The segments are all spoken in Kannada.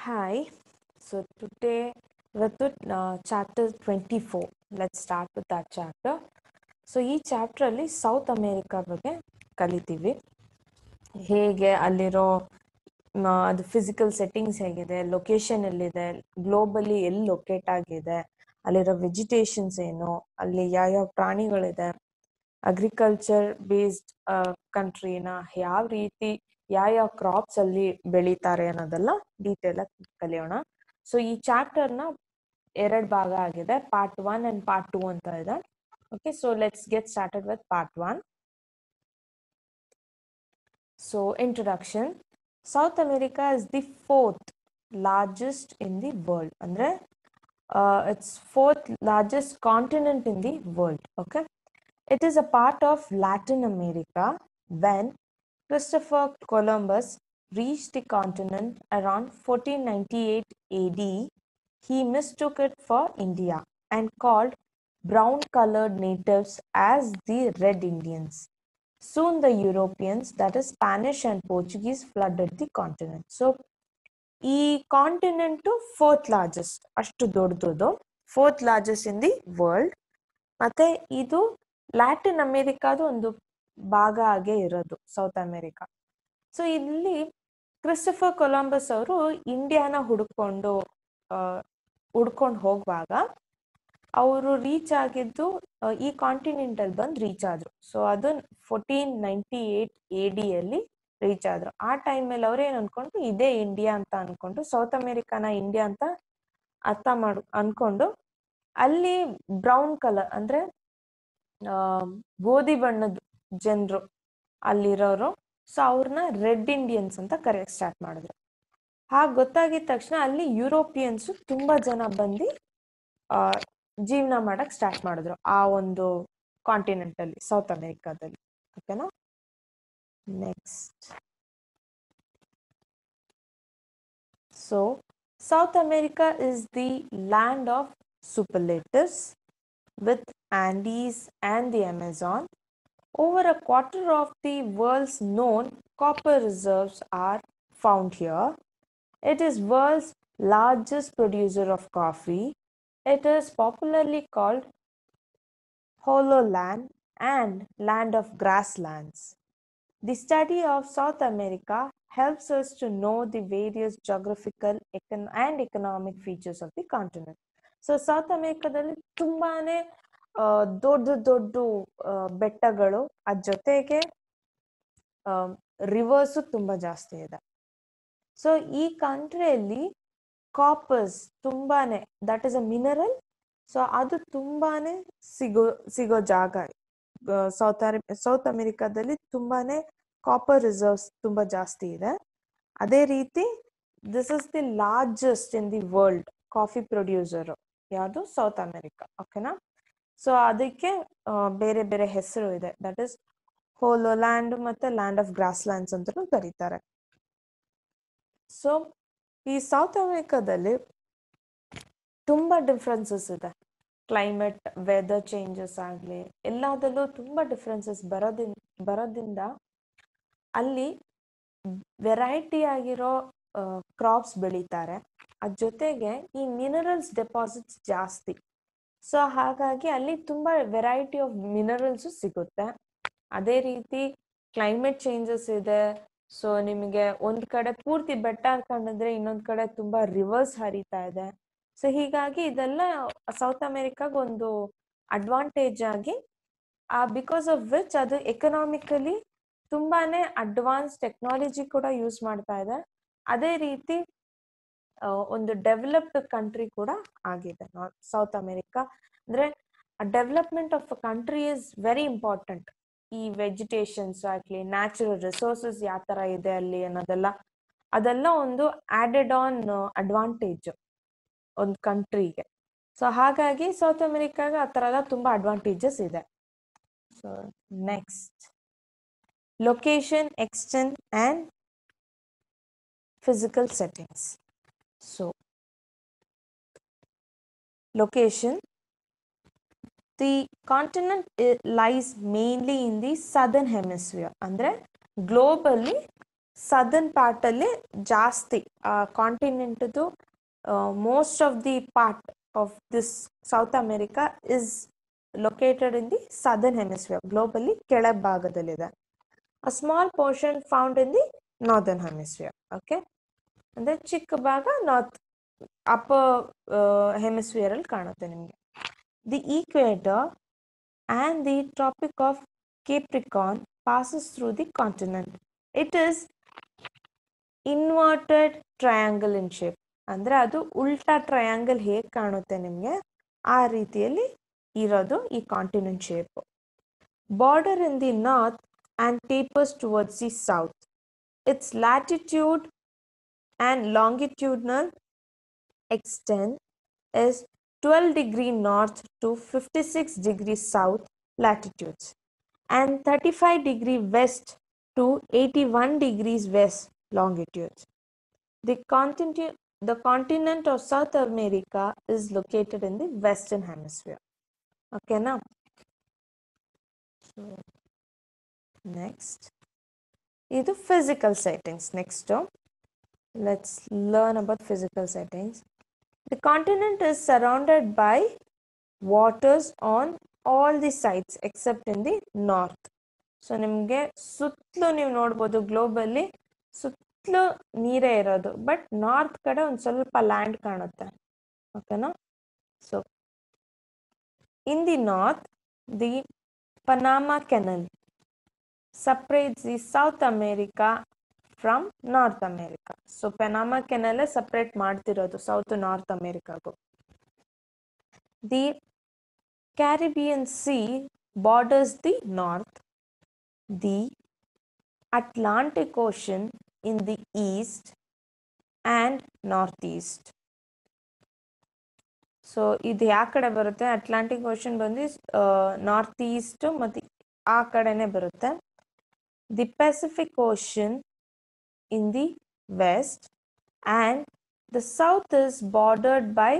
Hi, so today with chapter 24. Let's start with that chapter. So ಈ ಚಾಪ್ಟ್ರಲ್ಲಿ ಸೌತ್ ಅಮೇರಿಕಾ ಬಗ್ಗೆ ಕಲಿತೀವಿ. ಹೇಗೆ ಅಲ್ಲಿರೋ ಅದು ಫಿಸಿಕಲ್ ಸೆಟ್ಟಿಂಗ್ಸ್ ಹೇಗಿದೆ, ಲೊಕೇಶನ್ ಎಲ್ಲಿದೆ, ಗ್ಲೋಬಲಿ ಎಲ್ಲಿ ಲೊಕೇಟ್ ಆಗಿದೆ, ಅಲ್ಲಿರೋ ವೆಜಿಟೇಷನ್ಸ್ ಏನು, ಅಲ್ಲಿ ಯಾವ್ಯಾವ ಪ್ರಾಣಿಗಳಿದೆ, ಅಗ್ರಿಕಲ್ಚರ್ ಬೇಸ್ಡ್ ಕಂಟ್ರಿನ ಯಾವ ರೀತಿ ಯಾವ ಕ್ರಾಪ್ಸ್ ಅಲ್ಲಿ ಬೆಳೀತಾರೆ ಅನ್ನೋದೆಲ್ಲ ಡೀಟೇಲ್ ಆಗಿ ಕಲಿಯೋಣ. ಸೊ ಈ ಚಾಪ್ಟರ್ನ 2 ಭಾಗ ಆಗಿದೆ, ಪಾರ್ಟ್ 1 ಅಂಡ್ ಪಾರ್ಟ್ 2 ಅಂತ ಇದೆ. Okay, so let's get started with part 1. So introduction. South America is the 4th largest in the world. Andre it's 4th largest continent in the world. Okay, it is a part of Latin America. When Christopher Columbus reached the continent around 1498 AD, he mistook it for India and called brown-colored natives as the Red Indians. Soon the Europeans, that is Spanish and Portuguese, flooded the continent. So, ಈ ಕಾಂಟಿನೆಂಟು 4th largest, ಅಷ್ಟು ದೊಡ್ಡದು, 4th largest in the world. ಮತ್ತೆ ಇದು ಲ್ಯಾಟಿನ್ ಅಮೇರಿಕಾದ ಒಂದು ಭಾಗ ಆಗೇ ಇರೋದು ಸೌತ್ ಅಮೇರಿಕಾ. ಸೊ ಇಲ್ಲಿ ಕ್ರಿಸ್ಟೋಫರ್ ಕೊಲಂಬಸ್ ಅವರು ಇಂಡಿಯಾನ ಹುಡ್ಕೊಂಡು ಹೋಗುವಾಗ ಅವರು ರೀಚ್ ಆಗಿದ್ದು ಈ ಕಾಂಟಿನೆಂಟ್ ಅಲ್ಲಿ ಬಂದು ರೀಚ್ ಆದ್ರು. ಸೊ ಅದು 1498 AD ಅಲ್ಲಿ ರೀಚ್ ಆದ್ರು. ಆ ಟೈಮಲ್ಲಿ ಅವ್ರು ಏನ್ ಅನ್ಕೊಂಡು ಇದೇ ಇಂಡಿಯಾ ಅಂತ ಅನ್ಕೊಂಡು, ಸೌತ್ ಅಮೇರಿಕಾನ ಇಂಡಿಯಾ ಅಂತ ಅನ್ಕೊಂಡು ಅಲ್ಲಿ ಬ್ರೌನ್ ಕಲರ್ ಅಂದ್ರೆ ಗೋಧಿ ಬಣ್ಣದ ಜನರು ಅಲ್ಲಿರೋರು, ಸೊ ಅವ್ರನ್ನ ರೆಡ್ ಇಂಡಿಯನ್ಸ್ ಅಂತ ಕರೆಯಕ್ ಸ್ಟಾರ್ಟ್ ಮಾಡಿದ್ರು. ಹಾಗೆ ಗೊತ್ತಾಗಿದ ತಕ್ಷಣ ಅಲ್ಲಿ ಯುರೋಪಿಯನ್ಸ್ ತುಂಬಾ ಜನ ಬಂದು ಜೀವನ ಮಾಡಕ್ ಸ್ಟಾರ್ಟ್ ಮಾಡಿದ್ರು ಆ ಒಂದು ಕಾಂಟಿನೆಂಟ್ ಅಲ್ಲಿ, ಸೌತ್ ಅಮೇರಿಕಾದಲ್ಲಿ. ಓಕೆನಾ? Next. So south America is the land of superlatives with Andes and the Amazon. Over a quarter of the world's known copper reserves are found here. It is world's largest producer of coffee. It is popularly called Hollow Land and Land of Grasslands. The study of South America helps us to know the various geographical and economic features of the continent. So south ಅಮೇರಿಕಾದಲ್ಲಿ ತುಂಬಾನೇ ದೊಡ್ಡ ಬೆಟ್ಟಗಳು, ಅದ್ರ ಜೊತೆಗೆ ರಿವರ್ಸು ತುಂಬಾ ಜಾಸ್ತಿ ಇದೆ. ಸೊ ಈ ಕಂಟ್ರಿಯಲ್ಲಿ ಕಾಪರ್ಸ್ ತುಂಬಾನೇ, that is a mineral, so ಅದು ತುಂಬಾನೇ ಸಿಗೋ ಜಾಗ. ಸೌತ್ ಅಮೆರಿಕಾದಲ್ಲಿ ತುಂಬಾನೇ ಕಾಪರ್ ರಿಸರ್ವ್ಸ್ ತುಂಬಾ ಜಾಸ್ತಿ ಇದೆ. ಅದೇ ರೀತಿ this is the largest in the world coffee producer ಯಾವುದು? South America. ಓಕೆನಾ? ಸೊ ಅದಕ್ಕೆ ಬೇರೆ ಬೇರೆ ಹೆಸರು ಇದೆ, ದಟ್ ಇಸ್ ಹೋಲೋ ಲ್ಯಾಂಡ್ ಮತ್ತೆ ಲ್ಯಾಂಡ್ ಆಫ್ ಗ್ರಾಸ್ ಲ್ಯಾಂಡ್ಸ್ ಅಂತಲೂ ಕರೀತಾರೆ. ಸೊ ಈ ಸೌತ್ ಅಮೆರಿಕಾದಲ್ಲಿ ತುಂಬಾ ಡಿಫ್ರೆನ್ಸಸ್ ಇದೆ. ಕ್ಲೈಮೇಟ್, ವೆದರ್ ಚೇಂಜಸ್ ಆಗಲಿ, ಎಲ್ಲದಲ್ಲೂ ತುಂಬಾ ಡಿಫ್ರೆನ್ಸಸ್ ಬರೋದ್ರಿಂದ ಅಲ್ಲಿ ವೆರೈಟಿ ಆಗಿರೋ ಕ್ರಾಪ್ಸ್ ಬೆಳೀತಾರೆ. ಅದ್ರ ಜೊತೆಗೆ ಈ ಮಿನರಲ್ಸ್ ಡೆಪಾಸಿಟ್ಸ್ ಜಾಸ್ತಿ. ಸೊ ಹಾಗಾಗಿ ಅಲ್ಲಿ ತುಂಬಾ ವೆರೈಟಿ ಆಫ್ ಮಿನರಲ್ಸ್ ಸಿಗುತ್ತೆ. ಅದೇ ರೀತಿ ಕ್ಲೈಮೇಟ್ ಚೇಂಜಸ್ ಇದೆ. ಸೊ ನಿಮಗೆ ಒಂದ್ ಕಡೆ ಪೂರ್ತಿ ಬೆಟ್ಟ ಹಾಕೊಂಡಿದ್ರೆ ಇನ್ನೊಂದ್ ಕಡೆ ತುಂಬಾ ರಿವರ್ಸ್ ಹರಿತಾ ಇದೆ. ಸೊ ಹೀಗಾಗಿ ಇದೆಲ್ಲ ಸೌತ್ ಅಮೆರಿಕಾಗ ಒಂದು ಅಡ್ವಾಂಟೇಜ್ ಆಗಿ, ಬಿಕಾಸ್ ಆಫ್ ವಿಚ್ ಅದು ಎಕನಾಮಿಕಲಿ ತುಂಬಾನೇ ಅಡ್ವಾನ್ಸ್ ಟೆಕ್ನಾಲಜಿ ಕೂಡ ಯೂಸ್ ಮಾಡ್ತಾ ಇದೆ. ಅದೇ ರೀತಿ ಒಂದು ಡೆವಲಪ್ಡ್ ಕಂಟ್ರಿ ಕೂಡ ಆಗಿದೆ ಸೌತ್ ಅಮೆರಿಕಾ. ಅಂದ್ರೆ development of a country is very important. ಈ ವೆಜಿಟೇಷನ್ಸ್ ಆಗ್ಲಿ, ನ್ಯಾಚುರಲ್ ರಿಸೋರ್ಸಸ್ ಯಾವ ತರ ಇದೆ ಅಲ್ಲಿ ಅನ್ನೋದೆಲ್ಲ, ಅದೆಲ್ಲ ಒಂದು ಆಡೆಡ್ ಆನ್ ಅಡ್ವಾಂಟೇಜ್ ಒಂದು ಕಂಟ್ರಿಗೆ. ಸೊ ಹಾಗಾಗಿ ಸೌತ್ ಅಮೆರಿಕಾಗ ಆ ಥರ ಎಲ್ಲ ತುಂಬಾ ಅಡ್ವಾಂಟೇಜಸ್ ಇದೆ. So next, location, extent and physical settings. So location, the continent lies mainly in the southern hemisphere. ಅಂದ್ರೆ ಗ್ಲೋಬಲ್ಲಿ ಸದರ್ನ್ ಪಾರ್ಟ್ ಅಲ್ಲಿ ಜಾಸ್ತಿ ಕಾಂಟಿನೆಂಟ್ದು most of the part of this South America is located in the southern hemisphere, globally ಕೆಳಭಾಗದಲ್ಲಿದೆ. A small portion found in the northern hemisphere. Okay, ಅಂದ್ರೆ ಚಿಕ್ಕ ಭಾಗ ನಾರ್ತ್ ಅಪ್ಪರ್ ಹೆಮಿಸ್ಫಿಯರ್ ಅಲ್ಲಿ ಕಾಣುತ್ತೆ ನಿಮಗೆ. The equator and the Tropic of Capricorn passes through the continent. It is inverted triangle in shape. ಅಂದ್ರೆ ಅದು ಉಲ್ಟಾ ಟ್ರಯಾಂಗಲ್ ಹೇಗೆ ಕಾಣುತ್ತೆ ನಿಮಗೆ ಆ ರೀತಿಯಲ್ಲಿ ಇರೋದು ಈ continent shape. Border in the north and tapers towards the south. Its latitude and longitudinal extent is 12 degree north to 56 degree south latitudes and 35 degree west to 81 degrees west longitudes. The continent of South America is located in the western hemisphere. Okay, now so next ಇದು physical settings. Next let's learn about physical settings. The continent is surrounded by waters on all the sides except in the north. So ನಿಮಗೆ ಸುತ್ತಲೂ ನೀವು ನೋಡ್ಬೋದು ಗ್ಲೋಬಲ್ಲಿ ಸುತ್ತಲೂ ನೀರೇ ಇರೋದು, ಬಟ್ ನಾರ್ತ್ ಕಡೆ ಒಂದು ಸ್ವಲ್ಪ ಲ್ಯಾಂಡ್ ಕಾಣುತ್ತೆ. ಓಕೆನಾ? So in the north the Panama canal separates the South America from North America. So Panama canal separate ಮಾಡ್ತಿರೋದು ಸೌತ್ ನಾರ್ತ್ ಅಮೆರಿಕಾಗೂ. The Caribbean Sea borders the north, the Atlantic Ocean in the east and northeast. So ಇದು ಯಾವ ಕಡೆ ಬರುತ್ತೆ? ಅಟ್ಲಾಂಟಿಕ್ ಓಷನ್ ಬಂದು ನಾರ್ತ್ ಈಸ್ಟ್ ಮತ್ತು ಆ ಕಡೆನೆ ಬರುತ್ತೆ. The Pacific ocean in the west and the south is bordered by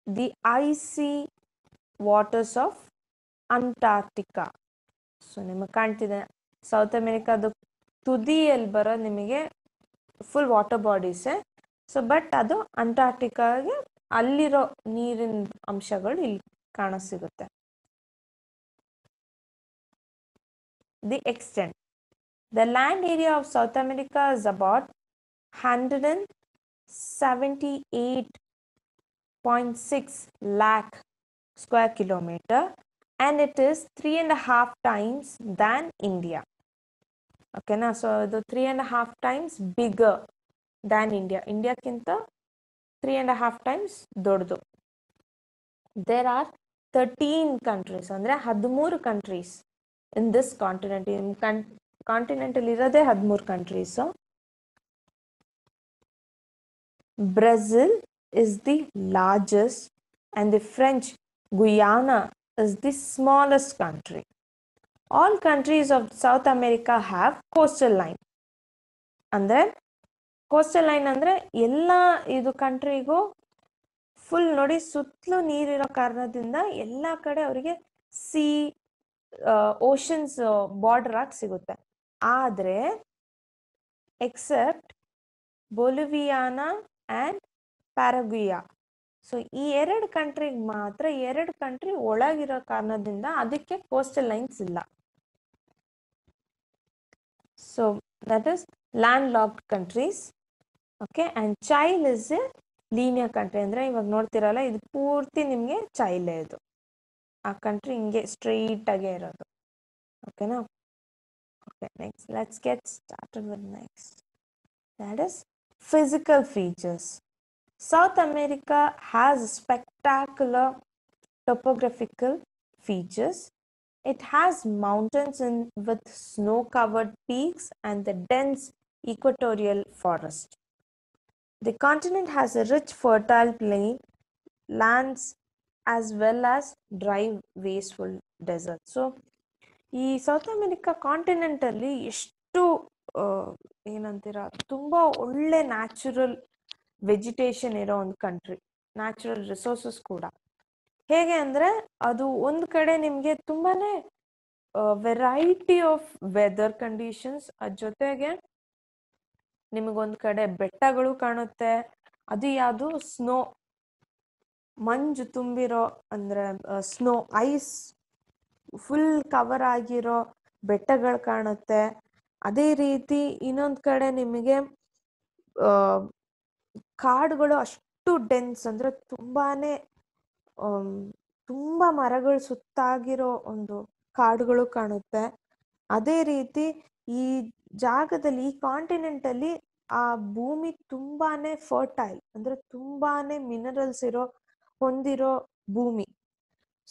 the icy waters of Antarctica. So ನಿಮಗೆ ಕಾಣ್ತಿದೆ ಸೌತ್ ಅಮೆರಿಕಾದ ತುದಿಯಲ್ಲಿ ಬರೋ ನಿಮಗೆ ಫುಲ್ ವಾಟರ್ ಬಾಡೀಸೇ. ಸೊ ಬಟ್ ಅದು ಅಂಟಾರ್ಟಿಕಾಗೆ ಅಲ್ಲಿರೋ ನೀರಿನ ಅಂಶಗಳು ಇಲ್ಲಿ ಕಾಣಸಿಗುತ್ತೆ. The extent the land area of South America is about 178.6 lakh square kilometer and it is 3.5 times than India. ಓಕೆನಾ? ಸೊ ಇದು 3.5 times bigger than India. ಇಂಡಿಯಾಕ್ಕಿಂತ 3.5 times ದೊಡ್ಡದು. ದೇರ್ ಆರ್ 13 countries, ಅಂದರೆ 13 countries in this continent. Continent ಅಲ್ಲಿ ಇರೋದೇ 13 countries. Brazil is the largest and the French Guiana is the smallest country. All countries of South America have coastal line. ಅಂದರೆ ಕೋಸ್ಟಲ್ ಲೈನ್ ಅಂದರೆ ಎಲ್ಲ ಇದು ಕಂಟ್ರಿಗೂ ಫುಲ್ ನೋಡಿ ಸುತ್ತಲೂ ನೀರಿರೋ ಕಾರಣದಿಂದ ಎಲ್ಲ ಕಡೆ ಅವರಿಗೆ ಸಿ ಓಷನ್ಸ್ ಬಾರ್ಡರ್ ಆಗಿ ಸಿಗುತ್ತೆ. ಆದರೆ ಎಕ್ಸೆಪ್ಟ್ ಬೊಲಿವಿಯಾನಾ ಆ್ಯಂಡ್ ಪ್ಯಾರಗ್ವಿಯಾ. ಸೊ ಈ ಎರಡು ಕಂಟ್ರಿಗೆ ಮಾತ್ರ, ಎರಡು ಕಂಟ್ರಿ ಒಳಗಿರೋ ಕಾರಣದಿಂದ ಅದಕ್ಕೆ ಕೋಸ್ಟಲ್ ಲೈನ್ಸ್ ಇಲ್ಲ. So that is land locked countries. Okay, and Chile is a linear country. ಅಂದರೆ ಇವಾಗ ನೋಡ್ತಿರಲ್ಲ, ಇದು ಪೂರ್ತಿ ನಿಮಗೆ ಚೈಲೇ. ಇದು ಆ ಕಂಟ್ರಿ ಹಿಂಗೆ ಸ್ಟ್ರೈಟ್ ಆಗೇ ಇರೋದು. ಓಕೆನಾ? Okay, next let's get started with next. That is physical features. South America has spectacular topographical features. It has mountains with snow-covered peaks and the dense equatorial forest. The continent has a rich fertile plain lands as well as dry wasteful deserts. So ಈ ಸೌತ್ ಅಮೆರಿಕಾ ಕಾಂಟಿನೆಂಟ್ ಅಲ್ಲಿ ಎಷ್ಟು ಏನಂತೀರ, ತುಂಬ ಒಳ್ಳೆ ನ್ಯಾಚುರಲ್ ವೆಜಿಟೇಷನ್ ಇರೋ ಒಂದು ಕಂಟ್ರಿ, ನ್ಯಾಚುರಲ್ ರಿಸೋರ್ಸಸ್ ಕೂಡ. ಹೇಗೆ ಅಂದರೆ ಅದು ಒಂದು ಕಡೆ ನಿಮಗೆ ತುಂಬಾನೇ ವೆರೈಟಿ ಆಫ್ ವೆದರ್ ಕಂಡೀಷನ್ಸ್, ಅದ್ರ ಜೊತೆಗೆ ನಿಮಗೊಂದ್ ಕಡೆ ಬೆಟ್ಟಗಳು ಕಾಣುತ್ತೆ, ಅದು ಯಾವುದು ಸ್ನೋ, ಮಂಜು ತುಂಬಿರೋ ಅಂದ್ರೆ ಸ್ನೋ ಐಸ್ ಫುಲ್ ಕವರ್ ಆಗಿರೋ ಬೆಟ್ಟಗಳು ಕಾಣುತ್ತೆ. ಅದೇ ರೀತಿ ಇನ್ನೊಂದ್ ಕಡೆ ನಿಮಗೆ ಕಾಡುಗಳು ಅಷ್ಟು ಡೆನ್ಸ್ ಅಂದ್ರೆ ತುಂಬಾನೇ ತುಂಬಾ ಮರಗಳು ಸುತ್ತಾಗಿರೋ ಒಂದು ಕಾಡುಗಳು ಕಾಣುತ್ತೆ. ಅದೇ ರೀತಿ ಈ ಜಾಗದಲ್ಲಿ, ಈ ಕಾಂಟಿನೆಂಟ್ ಅಲ್ಲಿ ಆ ಭೂಮಿ ತುಂಬಾನೇ ಫರ್ಟೈಲ್ ಅಂದ್ರೆ ತುಂಬಾನೇ ಮಿನರಲ್ಸ್ ಹೊಂದಿರೋ ಭೂಮಿ.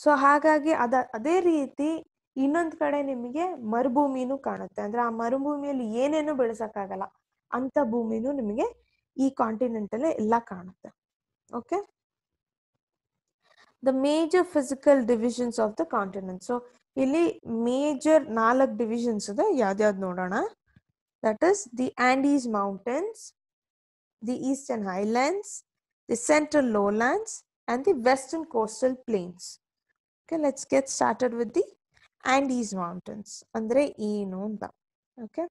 ಸೊ ಹಾಗಾಗಿ ಅದೇ ರೀತಿ ಇನ್ನೊಂದ್ ಕಡೆ ನಿಮಗೆ ಮರುಭೂಮಿನೂ ಕಾಣುತ್ತೆ. ಅಂದ್ರೆ ಆ ಮರುಭೂಮಿಯಲ್ಲಿ ಏನೇನು ಬೆಳೆಸಕ್ಕಾಗಲ್ಲ ಅಂತ ಭೂಮಿನೂ ನಿಮಗೆ ಈ ಕಾಂಟಿನೆಂಟ್ ಅಲ್ಲೇ ಎಲ್ಲ ಕಾಣುತ್ತೆ. Okay, the major physical divisions of the continent. So ಇಲ್ಲಿ ಮೇಜರ್ 4 ಡಿವಿಷನ್ಸ್ ಇದೆ, ಯಾವ್ದ್ಯಾವ್ದು ನೋಡೋಣ. That is the Andes mountains, the eastern highlands, the central lowlands and the western coastal plains. Okay, let's get started with the Andes Mountains. Andre ಏನು ಅಂತ. Okay,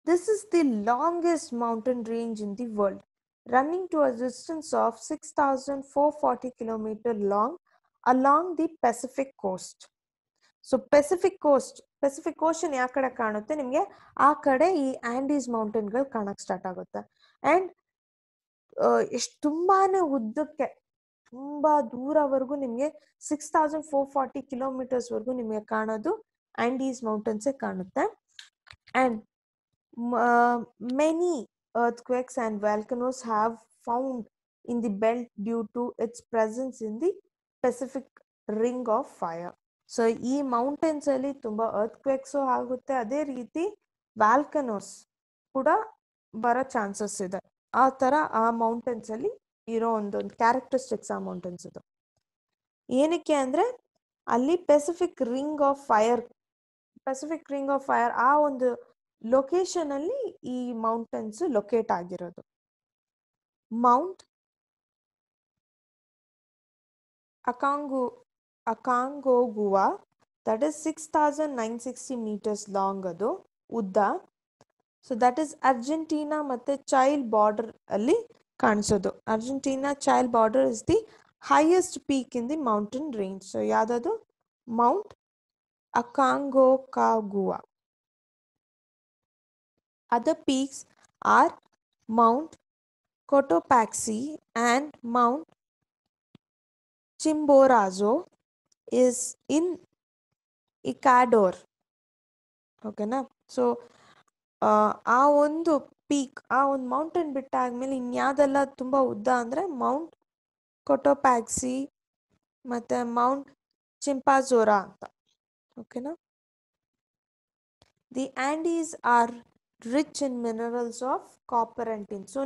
this is the longest mountain range in the world, running to a distance of 6,440 km long along the Pacific coast. So Pacific Ocean ಯಾವ ಕಡೆ ಕಾಣುತ್ತೆ ನಿಮಗೆ, ಆ ಕಡೆ ಈ ಆಂಡೀಸ್ ಮೌಂಟೇನ್ಗಳು ಕಾಣಕ್ ಸ್ಟಾರ್ಟ್ ಆಗುತ್ತೆ. ಅಂಡ್ ಎಷ್ಟು ತುಂಬಾನೇ ಉದ್ದಕ್ಕೆ ತುಂಬಾ ದೂರವರೆಗೂ ನಿಮಗೆ 6,440 ಕಿಲೋಮೀಟರ್ಸ್ ವರೆಗೂ ನಿಮಗೆ ಕಾಣೋದು ಆಂಡೀಸ್ ಮೌಂಟನ್ಸೇ ಕಾಣುತ್ತೆ. And many earthquakes and volcanoes have found in the belt due to its presence in the Pacific ring of fire. So ಈ ಮೌಂಟೇನ್ಸ್ ಅಲ್ಲಿ ತುಂಬಾ ಅರ್ತ್ಕ್ವೇಕ್ಸು ಆಗುತ್ತೆ, ಅದೇ ರೀತಿ ವ್ಯಾಲ್ಕನೋಸ್ ಕೂಡ ಬರೋ ಚಾನ್ಸಸ್ ಇದೆ. ಆ ತರ ಆ ಮೌಂಟೇನ್ಸ್ ಅಲ್ಲಿ ಇರೋ ಒಂದೊಂದು ಕ್ಯಾರೆಕ್ಟರಿಸ್ಟಿಕ್ಸ್ ಆ ಮೌಂಟೇನ್ಸ್ ಇದು. ಏನಕ್ಕೆ ಅಂದ್ರೆ ಅಲ್ಲಿ ಪೆಸಿಫಿಕ್ ರಿಂಗ್ ಆಫ್ ಫೈರ್ ಆ ಒಂದು ಲೊಕೇಶನ್ ಅಲ್ಲಿ ಈ ಮೌಂಟೇನ್ಸ್ ಲೊಕೇಟ್ ಆಗಿರೋದು. Mount Aconcagua, that is 6,960 meters long, ಅದು ಉದ್ದ. ಸೊ ದಟ್ ಇಸ್ ಅರ್ಜೆಂಟೀನಾ ಮತ್ತೆ ಚೈಲ್ ಬಾರ್ಡರ್ ಅಲ್ಲಿ ಕಾಣಿಸೋದು. Argentina Chile border is the highest peak in the mountain range. So ಯಾವ್ದದು, mount Aconcagua. Other peaks are Mount Cotopaxi and Mount Chimborazo is in Ecuador. ಓಕೆನಾ. ಸೊ ಆ ಒಂದು ಪೀಕ್, ಆ ಒಂದು ಮೌಂಟೇನ್ ಬಿಟ್ಟಾದ್ಮೇಲೆ ಇನ್ಯಾವುದೆಲ್ಲ ತುಂಬಾ ಉದ್ದ ಅಂದ್ರೆ ಮೌಂಟ್ ಕೊಟೋಪ್ಯಾಕ್ಸಿ ಮತ್ತೆ ಮೌಂಟ್ ಚಿಂಪಾಜೋರಾ ಅಂತ. ಓಕೆನಾ. The Andes R rich in minerals of copper and tin. So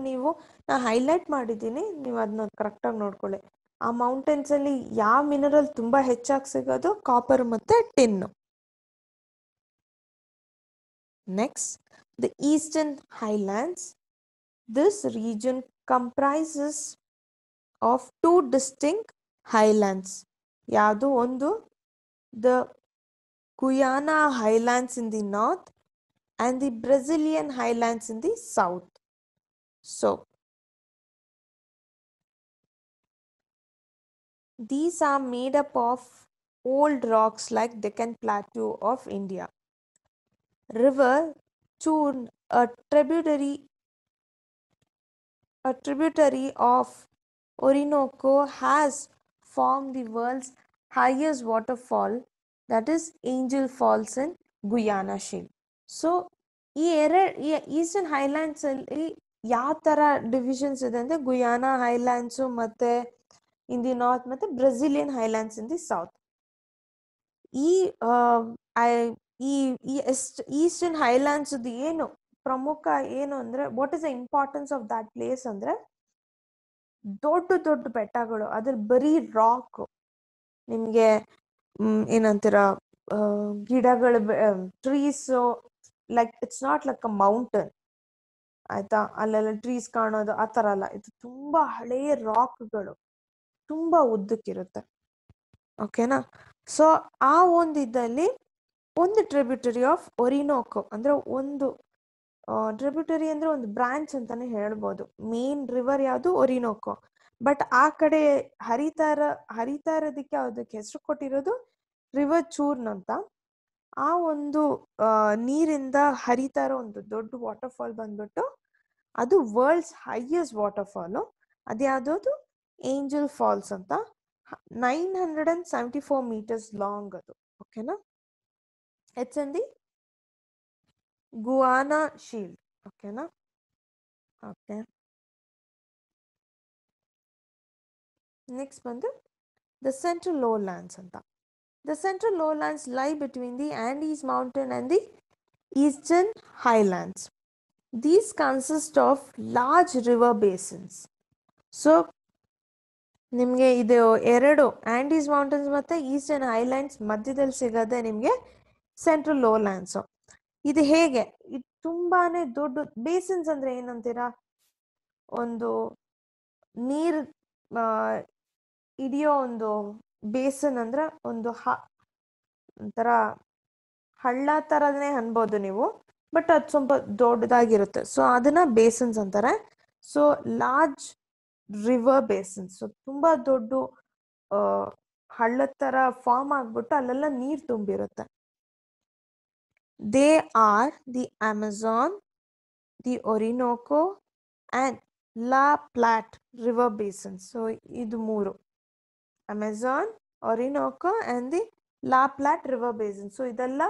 ನಾ ಹೈಲೈಟ್ ಮಾಡಿದ್ದೀನಿ, ನೀವು ಅದನ್ನ ಕರೆಕ್ಟಾಗಿ ನೋಡ್ಕೊಳ್ಳಿ. ಆ ಮೌಂಟೇನ್ಸ್ ಅಲ್ಲಿ ಯಾವ ಮಿನರಲ್ ತುಂಬಾ ಹೆಚ್ಚಾಗಿ ಸಿಗೋದು, ಕಾಪರ್ ಮತ್ತೆ tin. Next, the eastern highlands. This region comprises of 2 distinct highlands. ಯಾವುದು, ಒಂದು the Guiana highlands in the north and the Brazilian highlands in the south. So these are made up of old rocks like Deccan Plateau of India. River Churn, a tributary of Orinoco, has formed the world's highest waterfall, that is Angel Falls in Guyana Shale. So ಈ ಈಸ್ಟರ್ನ್ ಹೈಲ್ಯಾಂಡ್ಸ್ ಅಲ್ಲಿ ಯಾವ ತರ ಡಿವಿಷನ್ಸ್ ಇದೆ ಅಂದ್ರೆ, ಗುಯಾನಾ ಹೈಲ್ಯಾಂಡ್ಸ್ ಮತ್ತೆ ಇನ್ ದಿ ನಾರ್ತ್ ಮತ್ತೆ Brazilian Highlands in the south. ಈ ಈಸ್ಟರ್ನ್ ಹೈಲ್ಯಾಂಡ್ಸ್ ಏನು ಪ್ರಮುಖ ಏನು ಅಂದ್ರೆ, what is the importance of that place ಅಂದ್ರೆ, ದೊಡ್ಡ ದೊಡ್ಡ ಬೆಟ್ಟಗಳು, ಅದ್ರಲ್ಲಿ ಬರೀ ರಾಕ್, ನಿಮ್ಗೆ ಏನಂತೀರ ಗಿಡಗಳು, trees, like it's not like a mountain, ಆಯ್ತಾ, ಅಲ್ಲೆಲ್ಲ ಟ್ರೀಸ್ ಕಾಣೋದು ಆ ತರ ಅಲ್ಲ. ಇದು ತುಂಬಾ ಹಳೆಯ ರಾಕ್ಗಳು, ತುಂಬಾ ಉದ್ದಕ್ಕಿರುತ್ತೆ. ಓಕೆನಾ. ಸೊ ಆ ಒಂದು ಇದ್ದಲ್ಲಿ ಒಂದು ಟ್ರಿಬ್ಯೂಟರಿ ಆಫ್ ಒರಿನೋಕೋ, ಅಂದ್ರೆ ಒಂದು ಟ್ರಿಬ್ಯೂಟರಿ ಅಂದ್ರೆ ಒಂದು ಬ್ರಾಂಚ್ ಅಂತಾನೆ ಹೇಳ್ಬೋದು. ಮೇನ್ ರಿವರ್ ಯಾವುದು? ಒರಿನೋಕೋ. ಬಟ್ ಆ ಕಡೆ ಹರಿತಾ ಇರೋದಕ್ಕೆ ಅದಕ್ಕೆ ಹೆಸರು ಕೊಟ್ಟಿರೋದು ರಿವರ್ ಚೂರ್ನ್ ಅಂತ. ಆ ಒಂದು ನೀರಿಂದ ಹರಿತಾ ಇರೋ ಒಂದು ದೊಡ್ಡ ವಾಟರ್ ಫಾಲ್ ಬಂದ್ಬಿಟ್ಟು ಅದು ವರ್ಲ್ಡ್ಸ್ ಹೈಯೆಸ್ಟ್ ವಾಟರ್ ಫಾಲು. ಅದ್ಯಾವುದು? ಏಂಜಲ್ ಫಾಲ್ಸ್ ಅಂತ. 974 meters ಲಾಂಗ್ ಅದು. ಓಕೆನಾ? It's in the Guiana shield. ಓಕೆನಾ? ಓಕೆ. ನೆಕ್ಸ್ಟ್ ಬಂದು ದ ಸೆಂಟ್ರಲ್ ಲೋಲ್ಯಾಂಡ್ಸ್ ಅಂತ. The central lowlands lie between the Andes mountain and the eastern highlands. These consist of large river basins. So ನಿಮಗೆ ಇದು ಎರಡು ಆಂಡೀಸ್ ಮೌಂಟೇನ್ಸ್ ಮತ್ತು ಈಸ್ಟರ್ನ್ ಹೈಲ್ಯಾಂಡ್ಸ್ ಮಧ್ಯದಲ್ಲಿ ಸಿಗೋದೆ ನಿಮಗೆ ಸೆಂಟ್ರಲ್ ಲೋಲ್ಯಾಂಡ್ಸು. ಇದು ಹೇಗೆ? ಇದು ತುಂಬಾನೇ ದೊಡ್ಡ ಬೇಸಿನ್ಸ್ ಅಂದ್ರೆ ಏನಂತೀರಾ? ಒಂದು ನೀರು ಹಿಡಿಯೋ ಒಂದು ಬೇಸನ್ ಅಂದ್ರೆ ಒಂದು ಒಂಥರ ಹಳ್ಳ ಥರನೇ ಅನ್ಬೋದು ನೀವು, ಬಟ್ ಅದು ಸ್ವಲ್ಪ ದೊಡ್ಡದಾಗಿರುತ್ತೆ. ಸೊ ಅದನ್ನ ಬೇಸನ್ಸ್ ಅಂತಾರೆ. So large river basins, so ತುಂಬ ದೊಡ್ಡ ಹಳ್ಳದ ಥರ ಫಾರ್ಮ್ ಆಗ್ಬಿಟ್ಟು ಅಲ್ಲೆಲ್ಲ ನೀರು ತುಂಬಿರುತ್ತೆ. They are the Amazon, the Orinoco and La Plata river basins. So ಇದು ಮೂರು: Amazon, Orinoco and the La Plata river basin. So ಇದೆಲ್ಲ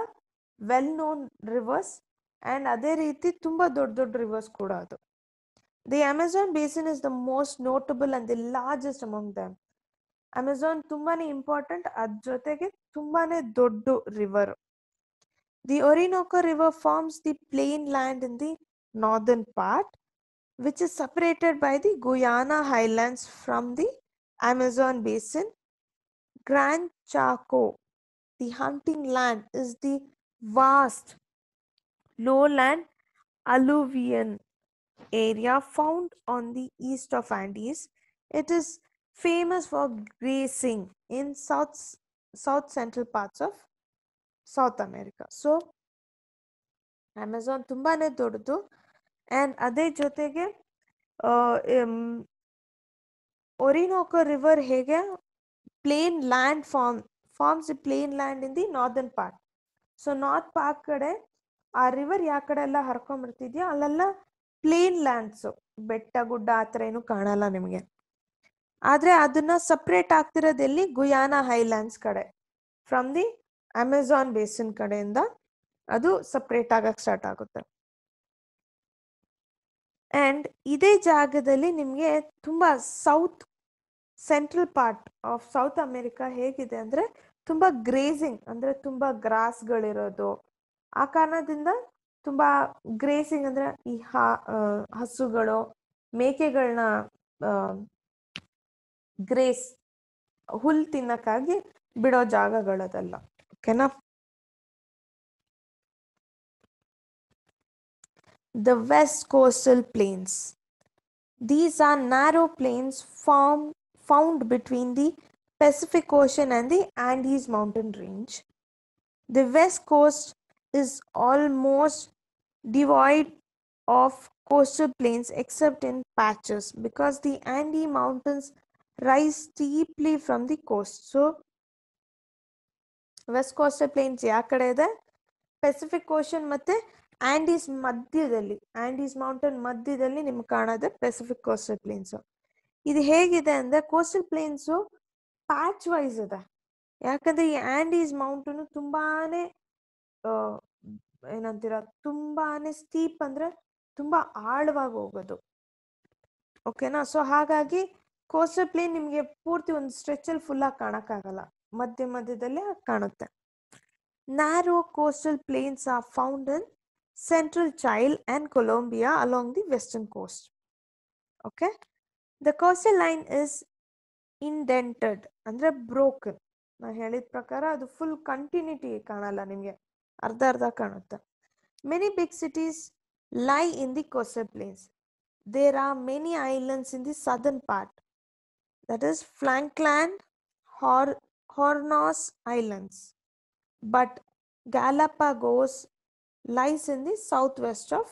ವೆಲ್ ನೋನ್ ರಿವರ್ಸ್ ಆ್ಯಂಡ್ ಅದೇ ರೀತಿ ತುಂಬ ದೊಡ್ಡ ದೊಡ್ಡ ರಿವರ್ಸ್ ಕೂಡ ಅದು. The Amazon basin is the most notable and the largest among them. Amazon ತುಂಬಾನೇ ಇಂಪಾರ್ಟೆಂಟ್, ಅದ್ರ ಜೊತೆಗೆ ತುಂಬಾನೇ ದೊಡ್ಡ river. The Orinoco river forms the plain land in the northern part, which is separated by the Guyana highlands from the Amazon basin. Gran Chaco, the hunting land, is the vast lowland alluvian area found on the east of Andes. It is famous for grazing in south central parts of South America. So Amazon ತುಂಬಾನೇ ದೊಡ್ಡದು. ಆ್ಯಂಡ್ ಅದೇ ಜೊತೆಗೆ ಒರಿನೋಕೋ ರಿವರ್ ಹೇಗೆ plain land forms the plain land in the northern part. So north part ಕಡೆ ಆ ರಿವರ್ ಯಾವ ಕಡೆ ಎಲ್ಲ ಹರ್ಕೊಂಡ್ಬರ್ತಿದ್ಯೋ ಅಲ್ಲೆಲ್ಲ ಪ್ಲೇನ್ ಲ್ಯಾಂಡ್ಸು, ಬೆಟ್ಟ ಗುಡ್ಡ ಆ ಥರ ಏನು ಕಾಣಲ್ಲ ನಿಮಗೆ. ಆದರೆ ಅದನ್ನ ಸಪ್ರೇಟ್ ಆಗ್ತಿರೋದೆಲ್ಲಿ? ಗುಯಾನಾ ಹೈಲ್ಯಾಂಡ್ಸ್ ಕಡೆ. ಫ್ರಮ್ ದಿ ಅಮೆಝಾನ್ ಬೇಸಿನ್ ಕಡೆಯಿಂದ ಅದು ಸಪ್ರೇಟ್ ಆಗಕ್ಕೆ ಸ್ಟಾರ್ಟ್ ಆಗುತ್ತೆ. ಆ್ಯಂಡ್ ಇದೇ ಜಾಗದಲ್ಲಿ ನಿಮಗೆ ತುಂಬ central part of South America ಹೇಗಿದೆ ಅಂದರೆ ತುಂಬ ಗ್ರೇಸಿಂಗ್, ಅಂದರೆ ತುಂಬ ಗ್ರಾಸ್ಗಳಿರೋದು. ಆ ಕಾರಣದಿಂದ ತುಂಬ ಗ್ರೇಸಿಂಗ್ ಅಂದರೆ ಈ ಹಸುಗಳು, ಮೇಕೆಗಳನ್ನ ಗ್ರೇಸ್ ಹುಲ್ ತಿನ್ನಕ್ಕಾಗಿ ಬಿಡೋ ಜಾಗಗಳದೆಲ್ಲ. ಓಕೆನಾ? The West Coastal Plains. These are narrow plains found between the Pacific Ocean and the Andes mountain range. The West Coast is almost devoid of coastal plains except in patches because the Andes mountains rise steeply from the coast. So West Coastal Plains ಯಾವ ಕಡೆ ಇದೆ? ಪೆಸಿಫಿಕ್ ಓಷನ್ ಮತ್ತು ಆಂಡೀಸ್ ಮಧ್ಯದಲ್ಲಿ, ಆಂಡೀಸ್ ಮೌಂಟೇನ್ ಮಧ್ಯದಲ್ಲಿ ನಿಮ್ಗೆ ಕಾಣೋದೆ ಪೆಸಿಫಿಕ್ ಕೋಸ್ಟಲ್ ಪ್ಲೇನ್ಸು. ಇದು ಹೇಗಿದೆ ಅಂದರೆ ಕೋಸ್ಟಲ್ ಪ್ಲೇನ್ಸು ಪ್ಯಾಚ್ ವೈಸ್ ಇದೆ. ಯಾಕಂದರೆ ಈ ಆಂಡೀಸ್ ಮೌಂಟೇನು ತುಂಬಾನೇ ಏನಂತೀರ, ತುಂಬಾನೇ ಸ್ಟೀಪ್ ಅಂದರೆ ತುಂಬ ಆಳವಾಗಿ ಹೋಗೋದು. ಓಕೆನಾ? ಸೊ ಹಾಗಾಗಿ ಕೋಸ್ಟಲ್ ಪ್ಲೇನ್ ನಿಮಗೆ ಪೂರ್ತಿ ಒಂದು ಸ್ಟ್ರೆಚಲ್ಲಿ ಫುಲ್ಲಾಗಿ ಕಾಣೋಕ್ಕಾಗಲ್ಲ, ಮಧ್ಯದಲ್ಲಿ ಕಾಣುತ್ತೆ. Narrow coastal plains are found in central Chile and Colombia along the western coast. Okay, the coastal line is indented, ಅಂದ್ರೆ broken. ನಾನು ಹೇಳಿದ ಪ್ರಕಾರ ಅದು ಫುಲ್ ಕಂಟಿನ್ಯೂಟಿ ಕಾಣಲ್ಲ ನಿಮಗೆ, ಅರ್ಧ ಕಾಣುತ್ತೆ. Many big cities lie in the coastal plains. There are many islands in the southern part, that is Falkland, Hornos Islands. But Galapagos lies in the southwest of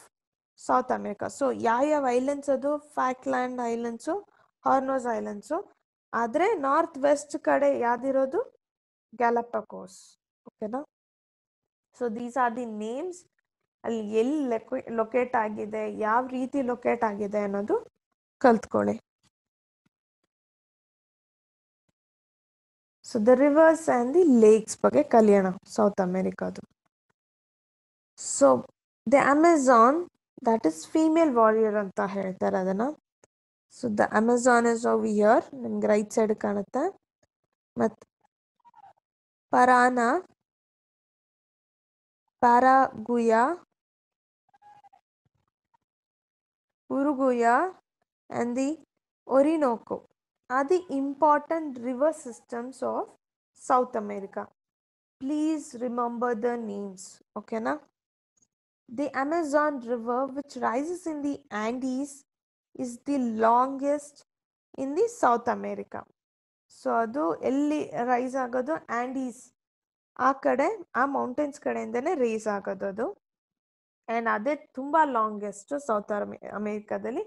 South America. So ಯಾವ ಐಲ್ಯಾಂಡ್ಸ್ ಅದು ಫ್ಯಾಕ್ಲ್ಯಾಂಡ್ ಐಲ್ಯಾಂಡ್ಸು, ಹಾರ್ನೋಸ್ ಐಲ್ಯಾಂಡ್ಸು. ಆದರೆ ನಾರ್ತ್ ವೆಸ್ಟ್ ಕಡೆ ಯಾವ್ದಿರೋದು ಗ್ಯಾಲಪಗೋಸ್. ಓಕೆನಾ? So these are the names. ಅಲ್ಲಿ ಎಲ್ಲಿ ಲೊಕೇಟ್ ಆಗಿದೆ, ಯಾವ ರೀತಿ ಲೊಕೇಟ್ ಆಗಿದೆ ಅನ್ನೋದು ಕಲ್ತ್ಕೊಳ್ಳಿ. So the rivers and the lakes ಬಗ್ಗೆ ಕಲಿಯೋಣ ಸೌತ್ ಅಮೆರಿಕಾದು. So the Amazon that is female warrior ಅಂತ ಹೇಳ್ತಾರೆ ಅದನ್ನ. So the Amazon is over here, ನಿಮ್ಗೆ ರೈಟ್ ಸೈಡ್ ಕಾಣುತ್ತೆ. ಮತ್ತು ಪರಾನಾ, ಪ್ಯಾರಾಗುಯಾ, ಉರುಗುಯಾ and the Orinoco are the important river systems of South America. Please remember the names, okay na? The Amazon River, which rises in the Andes, is the longest in the South America. So adu elli rise agodu Andes ಆ ಕಡೆ, ಆ ಮೌಂಟೇನ್ಸ್ ಕಡೆಯಿಂದನೇ ರೇಸ್ ಆಗೋದು ಅದು. ಆ್ಯಂಡ್ ಅದೇ ತುಂಬ ಲಾಂಗೆಸ್ಟ್ ಸೌತ್ ಅಮೇರಿಕಾದಲ್ಲಿ.